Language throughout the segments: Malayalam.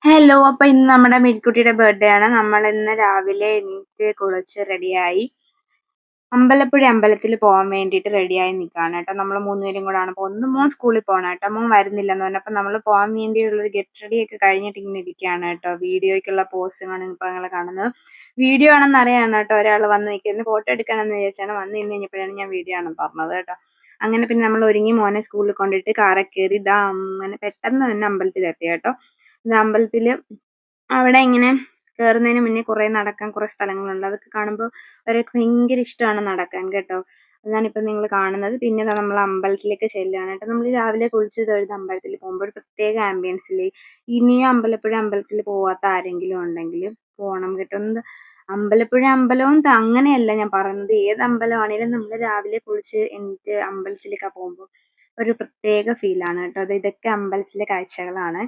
ഹലോ. അപ്പൊ ഇന്ന് നമ്മുടെ മേരിക്കുട്ടിയുടെ ബർത്ത്ഡേ ആണ്. നമ്മൾ ഇന്ന് രാവിലെ എണീറ്റ് കുളിച്ച് റെഡിയായി അമ്പലപ്പുഴ അമ്പലത്തിൽ പോകാൻ വേണ്ടിയിട്ട് റെഡിയായി നിൽക്കുകയാണ് കേട്ടോ. നമ്മൾ മൂന്നുപേരും കൂടാണ് പോകുന്നത്. മോൻ സ്കൂളിൽ പോകണം കേട്ടോ. മോൻ വരുന്നില്ലെന്ന് പറഞ്ഞപ്പോൾ നമ്മൾ പോകാൻ വേണ്ടിയുള്ളൊരു ഗെറ്റ് റെഡി ഒക്കെ കഴിഞ്ഞിട്ട് ഇങ്ങനെ ഇരിക്കുകയാണ് കേട്ടോ. വീഡിയോയ്ക്കുള്ള പോസ്റ്റുമാണ് ഇപ്പോൾ നിങ്ങൾ കാണുന്നത്. വീഡിയോ ആണെന്ന് അറിയാണ് കേട്ടോ. ഒരാൾ വന്ന് നിൽക്കുന്നത് ഫോട്ടോ എടുക്കാനെന്ന് വിചാരിച്ചാണ് വന്ന് നിന്ന് കഴിഞ്ഞപ്പോഴാണ് ഞാൻ വീഡിയോ ആണെന്ന് പറഞ്ഞത് കേട്ടോ. അങ്ങനെ പിന്നെ നമ്മൾ ഒരുങ്ങി മോനെ സ്കൂളിൽ കൊണ്ടിട്ട് കാറിൽ കയറി ഇതാ അങ്ങനെ പെട്ടെന്ന് തന്നെ അമ്പലത്തിലെത്തി കേട്ടോ. ഇത് അമ്പലത്തിൽ അവിടെ ഇങ്ങനെ കേറുന്നതിന് മുന്നേ കുറെ നടക്കാൻ കുറെ സ്ഥലങ്ങളുണ്ട്. അതൊക്കെ കാണുമ്പോൾ അവർക്ക് ഭയങ്കര ഇഷ്ടമാണ് നടക്കാൻ കേട്ടോ. അതാണ് ഇപ്പം നിങ്ങൾ കാണുന്നത്. പിന്നെ നമ്മൾ അമ്പലത്തിലേക്ക് ചെല്ലുകയാണ് കേട്ടോ. നമ്മൾ രാവിലെ കുളിച്ച് തൊഴുത് അമ്പലത്തിൽ പോകുമ്പോൾ ഒരു പ്രത്യേക ആംബിയൻസിൽ ഇനിയും അമ്പലപ്പുഴ അമ്പലത്തിൽ പോവാത്ത ആരെങ്കിലും ഉണ്ടെങ്കിൽ പോകണം കേട്ടോ. അമ്പലപ്പുഴ അമ്പലവും അങ്ങനെയല്ല ഞാൻ പറയുന്നത്, ഏത് അമ്പലമാണെങ്കിലും നമ്മൾ രാവിലെ കുളിച്ച് എണീറ്റ് അമ്പലത്തിലേക്ക് പോകുമ്പോൾ ഒരു പ്രത്യേക ഫീലാണ് കേട്ടോ. ഇതൊക്കെ അമ്പലത്തിലെ കാഴ്ചകളാണ്.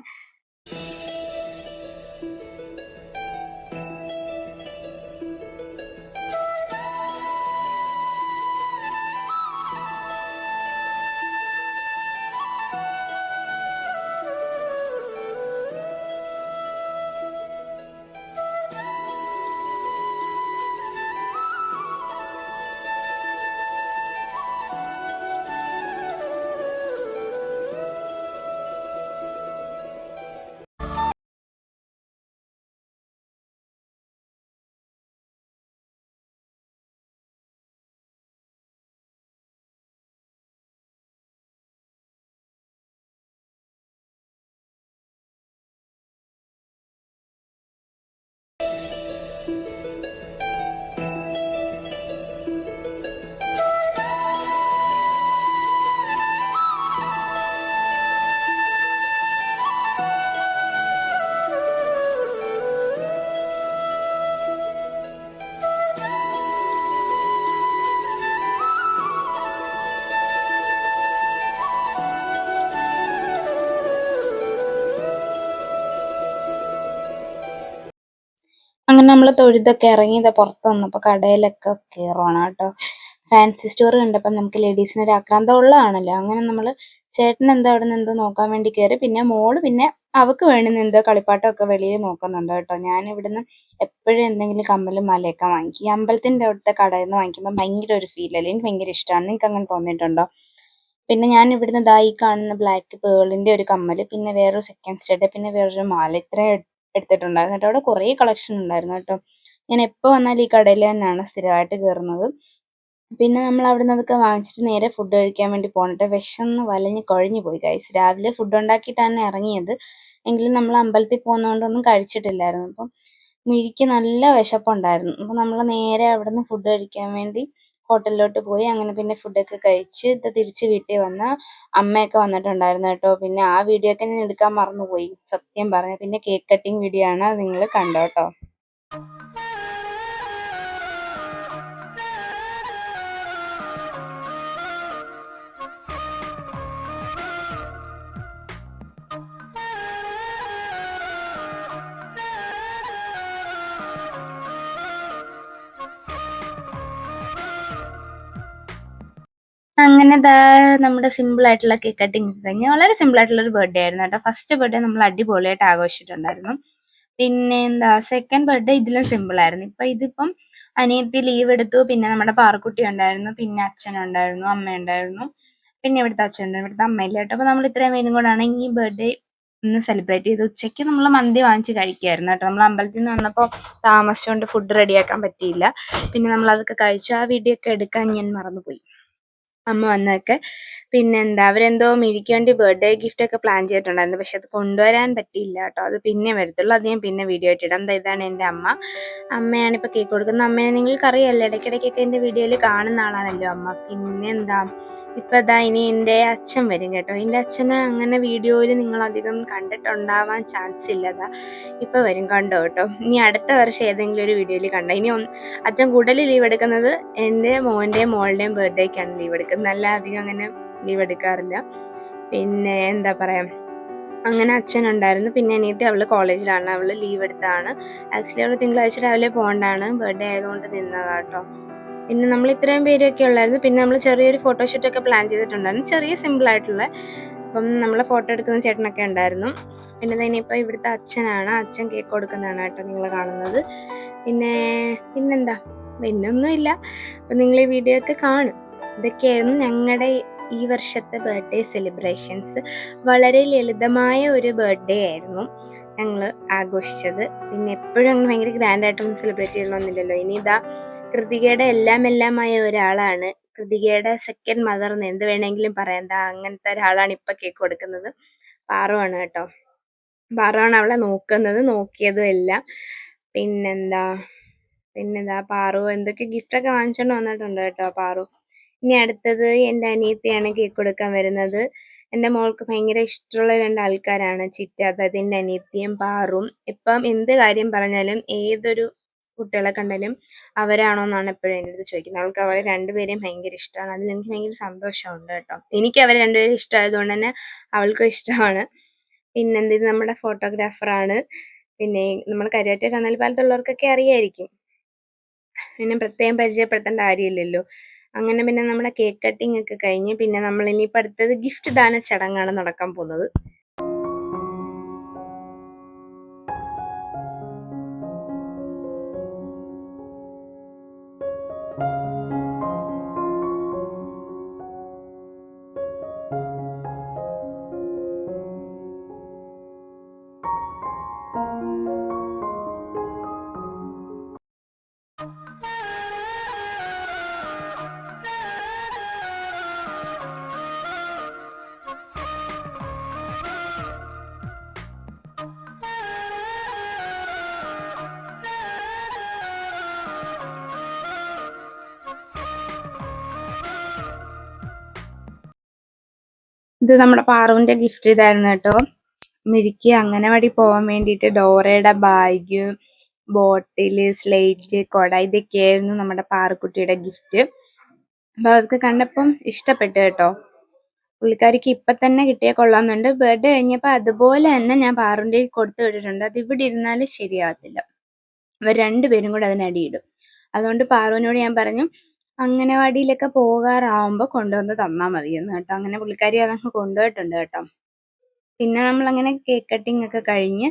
അങ്ങനെ നമ്മൾ തൊഴുതൊക്കെ ഇറങ്ങി പുറത്ത് വന്നപ്പോൾ കടയിലൊക്കെ കയറുവാണ് കേട്ടോ. ഫാൻസി സ്റ്റോർ കണ്ടപ്പോൾ നമുക്ക് ലേഡീസിന് ഒരു ആക്രാന്തം ഉള്ളതാണല്ലോ. അങ്ങനെ നമ്മൾ ചേട്ടൻ എന്തോ അവിടെ നിന്ന് എന്തോ നോക്കാൻ വേണ്ടി കയറി. പിന്നെ മോള് പിന്നെ അവൾക്ക് വേണ്ടുന്ന എന്തോ കളിപ്പാട്ടമൊക്കെ വെളിയിൽ നോക്കുന്നുണ്ട് കേട്ടോ. ഞാൻ ഇവിടുന്ന് എപ്പോഴും എന്തെങ്കിലും കമ്മലും മാലയൊക്കെ വാങ്ങിക്കും. ഈ അമ്പലത്തിൻ്റെ അവിടുത്തെ കടയിൽ നിന്ന് വാങ്ങിക്കുമ്പോൾ ഭയങ്കര ഒരു ഫീൽ അല്ലേ, എനിക്ക് ഭയങ്കര ഇഷ്ടമാണ്. നിങ്ങൾക്ക് അങ്ങനെ തോന്നിയിട്ടുണ്ടോ? പിന്നെ ഞാൻ ഇവിടുന്ന് ദാ ഈ കാണുന്ന ബ്ലാക്ക് പേളിൻ്റെ ഒരു കമ്മൽ, പിന്നെ വേറൊരു സെക്കൻഡ് സ്റ്റഡ്, പിന്നെ വേറൊരു മാല, ഇത്രയും എടുത്തിട്ടുണ്ടായിരുന്നു കേട്ടോ. അവിടെ കുറേ കളക്ഷൻ ഉണ്ടായിരുന്നു കേട്ടോ. ഞാൻ എപ്പോൾ വന്നാലും ഈ കടയിൽ തന്നെയാണ് സ്ഥിരമായിട്ട് കയറുന്നത്. പിന്നെ നമ്മൾ അവിടെ നിന്ന് അതൊക്കെ വാങ്ങിച്ചിട്ട് നേരെ ഫുഡ് കഴിക്കാൻ വേണ്ടി പോകണം. വിശന്ന് വലഞ്ഞ് കുഴഞ്ഞു പോയി ഗൈസ്. രാവിലെ ഫുഡ് ഉണ്ടാക്കിയിട്ടാണ് ഇറങ്ങിയത്, എങ്കിലും നമ്മൾ അമ്പലത്തിൽ പോകുന്നതുകൊണ്ടൊന്നും കഴിച്ചിട്ടില്ലായിരുന്നു. അപ്പം മിഴിക്ക് നല്ല വിശപ്പുണ്ടായിരുന്നു. അപ്പം നമ്മൾ നേരെ അവിടെ നിന്ന് ഫുഡ് കഴിക്കാൻ വേണ്ടി ഹോട്ടലിലോട്ട് പോയി. അങ്ങനെ പിന്നെ ഫുഡൊക്കെ കഴിച്ച് തിരിച്ച് വീട്ടിൽ വന്ന അമ്മയൊക്കെ വന്നിട്ടുണ്ടായിരുന്നു കേട്ടോ. പിന്നെ ആ വീഡിയോ ഒക്കെ ഞാൻ എടുക്കാൻ മറന്നുപോയി സത്യം പറഞ്ഞ. പിന്നെ കേക്ക് കട്ടിങ് വീഡിയോ ആണ്, അത് നിങ്ങൾ കണ്ടോ കേട്ടോ. അങ്ങനെ നമ്മുടെ സിമ്പിൾ ആയിട്ടുള്ള കേക്ക് കട്ടിങ് കഴിഞ്ഞ് വളരെ സിമ്പിൾ ആയിട്ടുള്ള ഒരു ബർത്ത്ഡേ ആയിരുന്നു കേട്ടോ. ഫസ്റ്റ് ബർത്ത്ഡേ നമ്മൾ അടിപൊളിയായിട്ട് ആഘോഷിച്ചിട്ടുണ്ടായിരുന്നു. പിന്നെ സെക്കൻഡ് ബർത്ത്ഡേ ഇതിലും സിമ്പിൾ ആയിരുന്നു. ഇതിപ്പം അനിയത്തി ലീവ് എടുത്തു. പിന്നെ നമ്മുടെ പാറക്കുട്ടി ഉണ്ടായിരുന്നു, പിന്നെ അച്ഛനുണ്ടായിരുന്നു, അമ്മയുണ്ടായിരുന്നു, പിന്നെ ഇവിടുത്തെ അച്ഛനുണ്ട്, ഇവിടുത്തെ അമ്മയില്ല കേട്ടോ. അപ്പോൾ നമ്മൾ ഇത്രയും പേരും കൂടാണ് ഈ ബർത്ത്ഡേ ഇന്ന് സെലിബ്രേറ്റ് ചെയ്ത്. ഉച്ചയ്ക്ക് നമ്മൾ മന്തി വാങ്ങിച്ച് കഴിക്കുമായിരുന്നു കേട്ടോ. നമ്മൾ അമ്പലത്തിൽ നിന്ന് വന്നപ്പോൾ താമസിച്ചുകൊണ്ട് ഫുഡ് റെഡിയാക്കാൻ പറ്റിയില്ല. പിന്നെ നമ്മൾ അതൊക്കെ കഴിച്ചു. ആ വീഡിയോ ഒക്കെ എടുക്കാൻ ഞാൻ മറന്നുപോയി, അമ്മ വന്നതൊക്കെ. അവരെന്തോ മിഴിക്ക് വേണ്ടി ബർത്ത്ഡേ ഗിഫ്റ്റ് ഒക്കെ പ്ലാൻ ചെയ്തിട്ടുണ്ടായിരുന്നു. പക്ഷെ അത് കൊണ്ടുവരാൻ പറ്റിയില്ല കേട്ടോ. അത് പിന്നെ വരത്തുള്ളൂ. അത് ഞാൻ പിന്നെ വീഡിയോ ആയിട്ട് ഇടാം. ഇതാണ് എൻ്റെ അമ്മ. അമ്മയാണ് ഇപ്പോൾ കേക്ക് കൊടുക്കുന്നത്. അമ്മയെ നിങ്ങൾക്കറിയാമല്ലോ, ഇടയ്ക്കിടയ്ക്കൊക്കെ എൻ്റെ വീഡിയോയിൽ കാണുന്ന ആളാണല്ലോ അമ്മ. ഇപ്പം ഇനി എൻ്റെ അച്ഛൻ വരും കേട്ടോ. എൻ്റെ അച്ഛനെ അങ്ങനെ വീഡിയോയിൽ നിങ്ങളധികം കണ്ടിട്ടുണ്ടാവാൻ ചാൻസ് ഇല്ല. ഇപ്പം വരും, കണ്ടോ കേട്ടോ. ഇനി അടുത്ത വർഷം ഏതെങ്കിലും ഒരു വീഡിയോയിൽ കണ്ടോ. അച്ഛൻ കൂടുതൽ ലീവ് എടുക്കുന്നത് എൻ്റെ മോൻ്റെയും മോളുടെയും ബർത്ത്ഡേക്കാണ് ലീവ് എടുക്കുന്നത്. അല്ല അധികം അങ്ങനെ ലീവ് എടുക്കാറില്ല. പിന്നെ അങ്ങനെ അച്ഛനുണ്ടായിരുന്നു. പിന്നെ അനിയത്തി അവൾ കോളേജിലാണ്, അവൾ ലീവ് എടുത്തതാണ്. ആക്ച്വലി അവൾ തിങ്കളാഴ്ച രാവിലെ പോകേണ്ടതാണ്, ബർത്ത്ഡേ ആയതുകൊണ്ട് നിന്നതാട്ടോ. പിന്നെ നമ്മൾ ഇത്രയും പേരൊക്കെ ഉള്ളായിരുന്നു. പിന്നെ നമ്മൾ ചെറിയൊരു ഫോട്ടോഷൂട്ടൊക്കെ പ്ലാൻ ചെയ്തിട്ടുണ്ടായിരുന്നു, ചെറിയ സിമ്പിളായിട്ടുള്ള. അപ്പം നമ്മളെ ഫോട്ടോ എടുക്കുന്ന ചേട്ടനൊക്കെ ഉണ്ടായിരുന്നു. പിന്നെ ഇനിയിപ്പോൾ ഇവിടുത്തെ അച്ഛനാണ്, അച്ഛൻ കേക്ക് കൊടുക്കുന്നതാണ് കേട്ടോ നിങ്ങൾ കാണുന്നത്. പിന്നെന്താ പിന്നൊന്നുമില്ല. അപ്പം നിങ്ങൾ ഈ വീഡിയോ ഒക്കെ കാണും. ഇതൊക്കെയായിരുന്നു ഞങ്ങളുടെ ഈ വർഷത്തെ ബർത്ത്ഡേ സെലിബ്രേഷൻസ്. വളരെ ലളിതമായ ഒരു ബർത്ത്ഡേ ആയിരുന്നു ഞങ്ങൾ ആഘോഷിച്ചത്. പിന്നെ എപ്പോഴും അങ്ങനെ ഭയങ്കര ഗ്രാൻഡായിട്ടൊന്നും സെലിബ്രേറ്റ് ചെയ്യണമെന്നില്ലല്ലോ. ഇനി ഇതാ കൃതികയുടെ എല്ലാമായ ഒരാളാണ്, കൃതികയുടെ സെക്കൻഡ് മദർ എന്ന് എന്ത് വേണമെങ്കിലും പറയാം. എന്താ അങ്ങനത്തെ ഒരാളാണ് ഇപ്പം കേക്ക് കൊടുക്കുന്നത്. പാറുവാണ് കേട്ടോ. പാറുവാണ് അവളെ നോക്കിയതും എല്ലാം. പിന്നെന്താ പാറു എന്തൊക്കെ ഗിഫ്റ്റൊക്കെ വാങ്ങിച്ചോണ്ട് വന്നിട്ടുണ്ട് കേട്ടോ പാറു. ഇനി അടുത്തത് എൻ്റെ അനിയത്തിയാണ് കേക്ക് കൊടുക്കാൻ വരുന്നത്. എൻ്റെ മോൾക്ക് ഭയങ്കര ഇഷ്ടമുള്ള 2 ആൾക്കാരാണ് ചിറ്റ, അതായത് എൻ്റെ അനിയത്തിയും പാറും. ഇപ്പം എന്ത് കാര്യം പറഞ്ഞാലും ഏതൊരു കുട്ടികളെ കണ്ടാലും അവരാണോ എന്നാണ് എപ്പോഴും എൻ്റെ അടുത്ത് ചോദിക്കുന്നത്. അവൾക്ക് അവരെ 2 പേരെയും ഭയങ്കര ഇഷ്ടമാണ്. അതിൽ എനിക്ക് ഭയങ്കര സന്തോഷമുണ്ട് കേട്ടോ. എനിക്ക് അവരെ 2 പേരും ഇഷ്ടമായതുകൊണ്ട് തന്നെ അവൾക്കും ഇഷ്ടമാണ്. പിന്നെന്ത്, ഇത് നമ്മുടെ ഫോട്ടോഗ്രാഫറാണ്. പിന്നെ നമ്മൾ കരുവാറ്റ കന്നാലിപ്പാലത്തുള്ളവർക്കൊക്കെ അറിയായിരിക്കും, പിന്നെ പ്രത്യേകം പരിചയപ്പെടുത്തേണ്ട കാര്യമില്ലല്ലോ. അങ്ങനെ പിന്നെ നമ്മുടെ കേക്ക് കട്ടിംഗ് ഒക്കെ കഴിഞ്ഞ് പിന്നെ നമ്മൾ ഇനിയിപ്പോൾ അടുത്തത് ഗിഫ്റ്റ് ദാന ചടങ്ങാണ് നടക്കാൻ പോകുന്നത്. ഇത് നമ്മുടെ പാറുവിന്റെ ഗിഫ്റ്റ് ഇതായിരുന്നു കേട്ടോ. മിഴിക്ക് അംഗനവാടി പോകാൻ വേണ്ടിയിട്ട് ഡോറയുടെ ബാഗ്, ബോട്ടില്, സ്ലേറ്റ്, കൊട ഇതൊക്കെയായിരുന്നു നമ്മുടെ പാറുക്കുട്ടിയുടെ ഗിഫ്റ്റ്. അപ്പൊ അതൊക്കെ കണ്ടപ്പം ഇഷ്ടപ്പെട്ടു കേട്ടോ. പുള്ളിക്കാരിക്ക് ഇപ്പൊ തന്നെ കിട്ടിയാൽ കൊള്ളാമെന്നുണ്ട്. ബർത്ത്ഡേ കഴിഞ്ഞപ്പോൾ അതുപോലെ തന്നെ ഞാൻ പാറുവിന്റെ കൊടുത്തു വിട്ടിട്ടുണ്ട്. അത് ഇവിടെ ഇരുന്നാലും ശരിയാവത്തില്ല, അവർ 2 പേരും കൂടെ അതിനടിയിടും. അതുകൊണ്ട് പാറുവിനോട് ഞാൻ പറഞ്ഞു അംഗനവാടിയിലൊക്കെ പോകാറാവുമ്പോൾ കൊണ്ടുവന്ന് തന്നാൽ മതിയെന്ന് കേട്ടോ. അങ്ങനെ പുള്ളിക്കാരി അതങ്ങ് കൊണ്ടുപോയിട്ടുണ്ട് കേട്ടോ. പിന്നെ നമ്മളങ്ങനെ കേക്ക് കട്ടിംഗ് ഒക്കെ കഴിഞ്ഞ്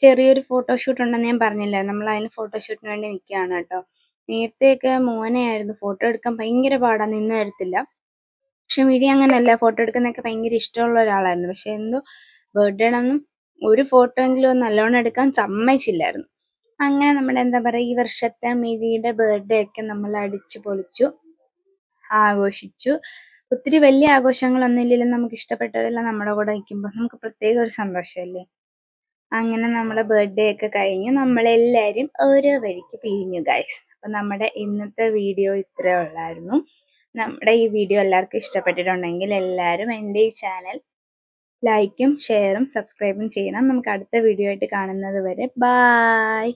ചെറിയൊരു ഫോട്ടോഷൂട്ട് ഉണ്ടെന്ന് ഞാൻ പറഞ്ഞില്ലേ, നമ്മൾ അതിന് ഫോട്ടോഷൂട്ടിന് വേണ്ടി നിൽക്കുകയാണ് കേട്ടോ. നേരത്തെയൊക്കെ മോനെയായിരുന്നു ഫോട്ടോ എടുക്കാൻ ഭയങ്കര പാടാണ്, നിന്ന് തരത്തില്ല. പക്ഷെ മിഴി അങ്ങനെയല്ല, ഫോട്ടോ എടുക്കുന്നതൊക്കെ ഭയങ്കര ഇഷ്ടമുള്ള ഒരാളായിരുന്നു. പക്ഷെ എന്തോ ബർത്ത്ഡേടൊന്നും ഒരു ഫോട്ടോ എങ്കിലും നല്ലോണം എടുക്കാൻ സമ്മതിച്ചില്ലായിരുന്നു. അങ്ങനെ നമ്മുടെ എന്താ പറയുക, ഈ വർഷത്തെ മിഴിയുടെ ബർത്ത്ഡേ ഒക്കെ നമ്മൾ അടിച്ചു പൊളിച്ചു ആഘോഷിച്ചു. ഒത്തിരി വലിയ ആഘോഷങ്ങളൊന്നും ഇല്ലെങ്കിലും നമുക്ക് ഇഷ്ടപ്പെട്ടവരെല്ലാം നമ്മുടെ കൂടെ നിൽക്കുമ്പോൾ നമുക്ക് പ്രത്യേക ഒരു സന്തോഷമല്ലേ. അങ്ങനെ നമ്മുടെ ബർത്ത്ഡേ ഒക്കെ കഴിഞ്ഞു നമ്മളെല്ലാവരും ഓരോ വഴിക്ക് പിരിഞ്ഞു ഗൈസ്. അപ്പം നമ്മുടെ ഇന്നത്തെ വീഡിയോ ഇത്രേ ഉള്ളായിരുന്നു. നമ്മുടെ ഈ വീഡിയോ എല്ലാവർക്കും ഇഷ്ടപ്പെട്ടിട്ടുണ്ടെങ്കിൽ എല്ലാവരും എൻ്റെ ഈ ചാനൽ ലൈക്കും ഷെയറും സബ്സ്ക്രൈബും ചെയ്യണം. നമുക്ക് അടുത്ത വീഡിയോ ആയിട്ട് കാണുന്നത് വരെ ബായ്.